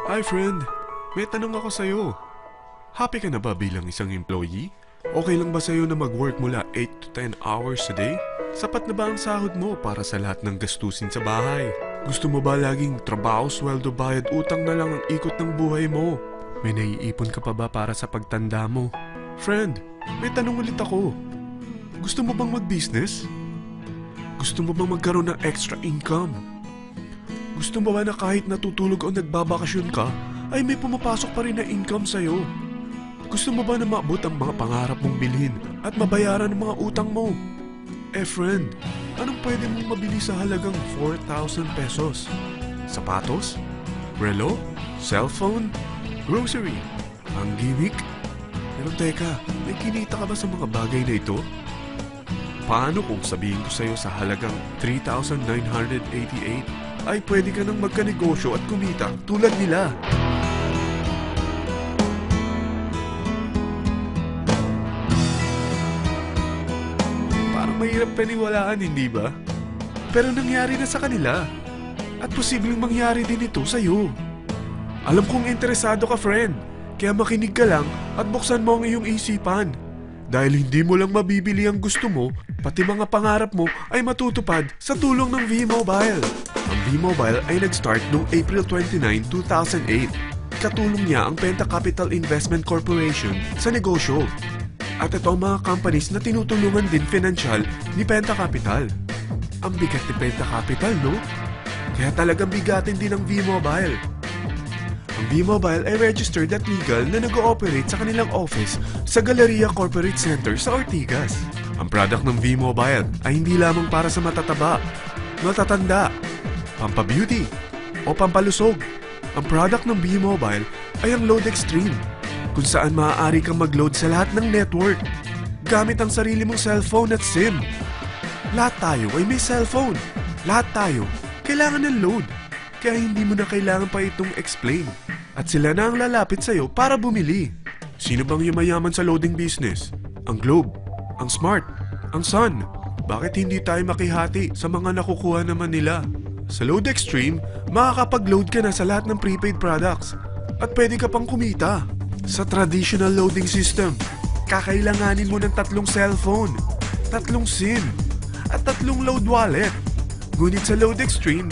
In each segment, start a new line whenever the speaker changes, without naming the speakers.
Hi friend, may tanong ako sa'yo. Happy ka na ba bilang isang employee? Okay lang ba sa'yo na mag-work mula 8 to 10 hours a day? Sapat na ba ang sahod mo para sa lahat ng gastusin sa bahay? Gusto mo ba laging trabaho, sweldo, bayad, utang na lang ang ikot ng buhay mo? May naiipon ka pa ba para sa pagtanda mo? Friend, may tanong ulit ako. Gusto mo bang mag-business? Gusto mo bang magkaroon ng extra income? Gusto mo ba na kahit natutulog o nagbabakasyon ka, ay may pumapasok pa rin na income sa'yo? Gusto mo ba na maabot ang mga pangarap mong bilhin at mabayaran ang mga utang mo? Eh friend, anong pwede mong mabili sa halagang 4,000 pesos? Sapatos? Relo? Cellphone? Grocery? Ang gimmick? Pero teka, may kinita ka ba sa mga bagay na ito? Paano kung sabihin ko sa'yo sa halagang 3,988 ay pwede ka nang magkanegosyo at kumita tulad nila? Parang mahirap paniwalaan, hindi ba? Pero nangyari na sa kanila. At posibleng mangyari din ito sa'yo. Alam kong interesado ka, friend. Kaya makinig ka lang at buksan mo ang iyong isipan. Dahil hindi mo lang mabibili ang gusto mo, pati mga pangarap mo ay matutupad sa tulong ng V-Mobile. Ang V-Mobile ay nag-start noong April 29, 2008. Katulong niya ang Penta Capital Investment Corporation sa negosyo. At ito ang mga companies na tinutulungan din financial ni Penta Capital. Ang bigat ni Penta Capital, no? Kaya talagang bigatin din ang V-Mobile. Ang V-Mobile ay registered at legal na nag-ooperate sa kanilang office sa Galleria Corporate Center sa Ortigas. Ang product ng V-Mobile ay hindi lamang para sa matataba, matatanda, pampabeauty, o pampalusog. Ang product ng V-Mobile ay ang Load Extreme, kung saan maaari kang mag-load sa lahat ng network gamit ang sarili mong cellphone at SIM. Lahat tayo ay may cellphone. Lahat tayo kailangan ng load. Kaya hindi mo na kailangan pa itong explain. At sila na ang lalapit sa'yo para bumili. Sino bang yumayaman sa loading business? Ang Globe, ang Smart, ang Sun. Bakit hindi tayo makihati sa mga nakukuha naman nila? Sa Load Extreme, makakapag-load ka na sa lahat ng prepaid products. At pwede ka pang kumita. Sa traditional loading system, kakailanganin mo ng 3 cellphone, 3 SIM, at 3 load wallet. Ngunit sa Load Extreme,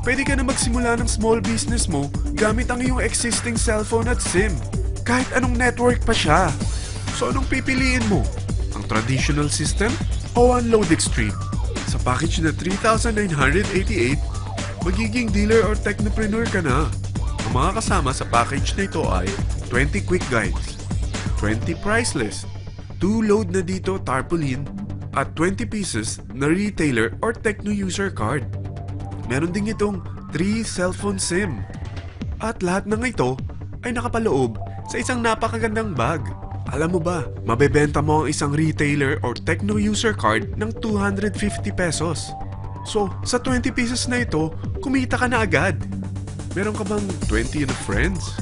pwede ka na magsimula ng small business mo gamit ang iyong existing cellphone at SIM. Kahit anong network pa siya. So anong pipiliin mo? Ang traditional system o ang Load Extreme? Sa package na 3,988, magiging dealer or technopreneur ka na. Ang mga kasama sa package na ito ay 20 quick guides, 20 price list, 2 load na dito tarpaulin, at 20 pieces na retailer or techno user card. Meron din itong 3 cellphone SIM. At lahat ng ito ay nakapaloob sa isang napakagandang bag. Alam mo ba, mabebenta mo ang isang retailer or techno user card ng 250 pesos. So, sa 20 pieces na ito, kumita ka na agad. Meron ka bang 20 na friends,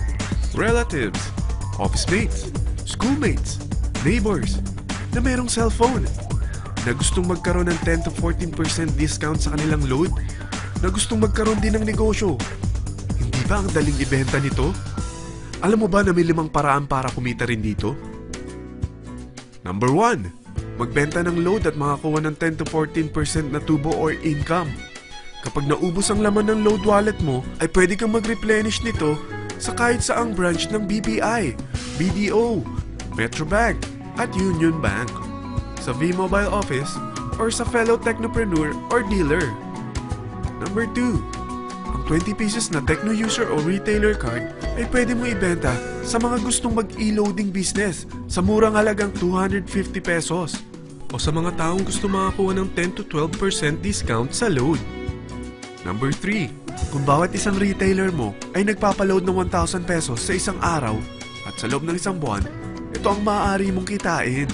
relatives, office mates, schoolmates, neighbors na merong cellphone? Na gustong magkaroon ng 10 to 14% discount sa kanilang load? Na gustong magkaroon din ng negosyo? Hindi ba ang daling ibenta nito? Alam mo ba na may 5 paraan para kumita rin dito? Number 1. Magbenta ng load at makakuha ng 10 to 14% na tubo or income. Kapag naubos ang laman ng load wallet mo, ay pwede kang mag-replenish nito sa kahit saang branch ng BPI, BDO, Metrobank, at Union Bank, sa V-Mobile office, or sa fellow technopreneur or dealer. Number 2. Ang 20 pieces na techno user o retailer card ay pwede mo ibenta sa mga gustong mag-e-loading business sa murang halagang 250 pesos o sa mga taong gusto makakuha ng 10 to 12% discount sa load. Number 3. Kung bawat isang retailer mo ay nagpapaload ng 1,000 pesos sa isang araw at sa loob ng isang buwan, ito ang maaari mong kitain.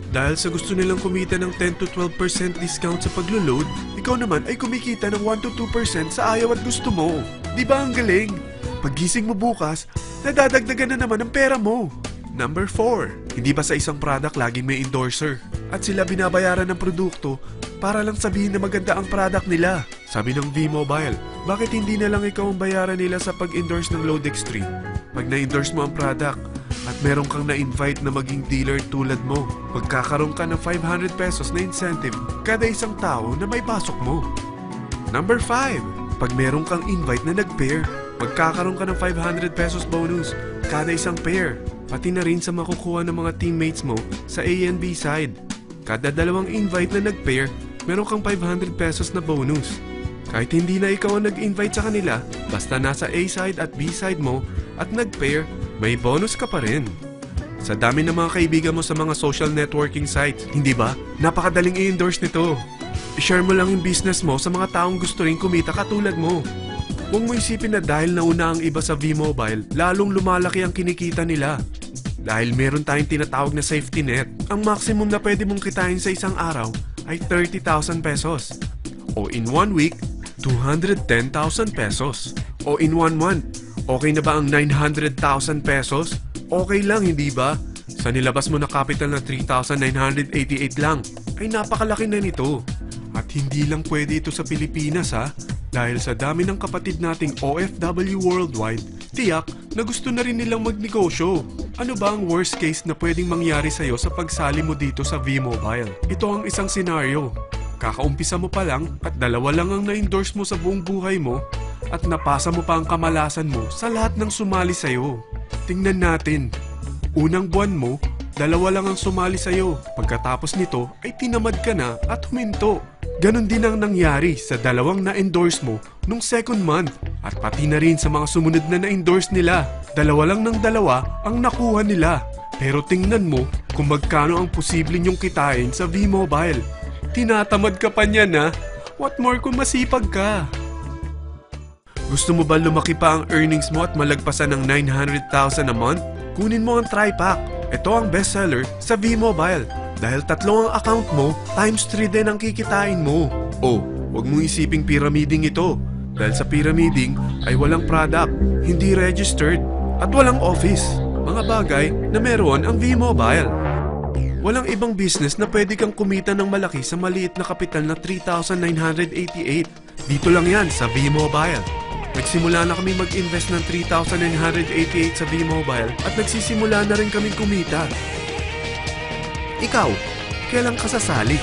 Dahil sa gusto nilang kumita ng 10 to 12% discount sa paglo-load, ikaw naman ay kumikita ng 1 to 2% sa ayaw at gusto mo. Di ba ang galing? Paggising mo bukas, nadadagdagan na naman ang pera mo. Number 4. Hindi ba sa isang product laging may endorser? At sila binabayaran ng produkto para lang sabihin na maganda ang product nila. Sabi ng V-Mobile, bakit hindi na lang ikaw ang bayaran nila sa pag-endorse ng Load Extreme? Pag na-endorse mo ang product at meron kang na-invite na maging dealer tulad mo, magkakaroon ka ng 500 pesos na incentive kada isang tao na may pasok mo. Number 5. Pag meron kang invite na nag-pair, magkakaroon ka ng 500 pesos bonus kada isang pair, pati na rin sa makukuha ng mga teammates mo sa A and B side. Kada dalawang invite na nag-pair, meron kang 500 pesos na bonus. Kahit hindi na ikaw ang nag-invite sa kanila, basta nasa A side at B side mo at nag-pair, may bonus ka pa rin. Sa dami ng mga kaibigan mo sa mga social networking sites, hindi ba? Napakadaling i-endorse nito. I-share mo lang yung business mo sa mga taong gusto rin kumita katulad mo. Huwag mo isipin na dahil nauna ang iba sa V-Mobile, lalong lumalaki ang kinikita nila. Dahil meron tayong tinatawag na safety net, ang maximum na pwede mong kitain sa isang araw ay 30,000 pesos. O in 1 week, 210,000 pesos. O in 1 month, okay na ba ang 900,000 pesos? Okay lang, hindi ba? Sa nilabas mo na capital na 3,988 lang, ay napakalaki na nito. At hindi lang pwede ito sa Pilipinas ha, dahil sa dami ng kapatid nating OFW worldwide, tiyak na gusto na rin nilang magnegosyo. Ano ba ang worst case na pwedeng mangyari sa'yo sa pagsali mo dito sa V-Mobile? Ito ang isang senaryo. Kakaumpisa mo pa lang at 2 lang ang na-endorse mo sa buong buhay mo at napasa mo pa ang kamalasan mo sa lahat ng sumali sa'yo. Tingnan natin. Unang buwan mo, 2 lang ang sumali sa'yo. Pagkatapos nito ay tinamad ka na at huminto. Ganon din ang nangyari sa 2 na-endorse mo nung second month at pati na rin sa mga sumunod na na-endorse nila. 2 lang ng 2 ang nakuha nila. Pero tingnan mo kung magkano ang posible nyong kitain sa V-Mobile. Tinatamad ka pa niyan ha? What more kung masipag ka? Gusto mo ba lumaki pa ang earnings mo at malagpasan ng 900,000 a month? Kunin mo ang TriPack. Ito ang bestseller sa V-Mobile. Dahil 3 ang account mo, times 3 din ang kikitain mo. Oh, huwag mong isiping pyramiding ito. Dahil sa pyramiding ay walang product, hindi registered, at walang office. Mga bagay na meron ang V-Mobile. Walang ibang business na pwede kang kumita ng malaki sa maliit na kapital na 3,988. Dito lang yan sa V-Mobile. Nagsimula na kami mag-invest ng 3,988 sa V-Mobile at nagsisimula na rin kaming kumita. Ikaw, kailan ka sasali?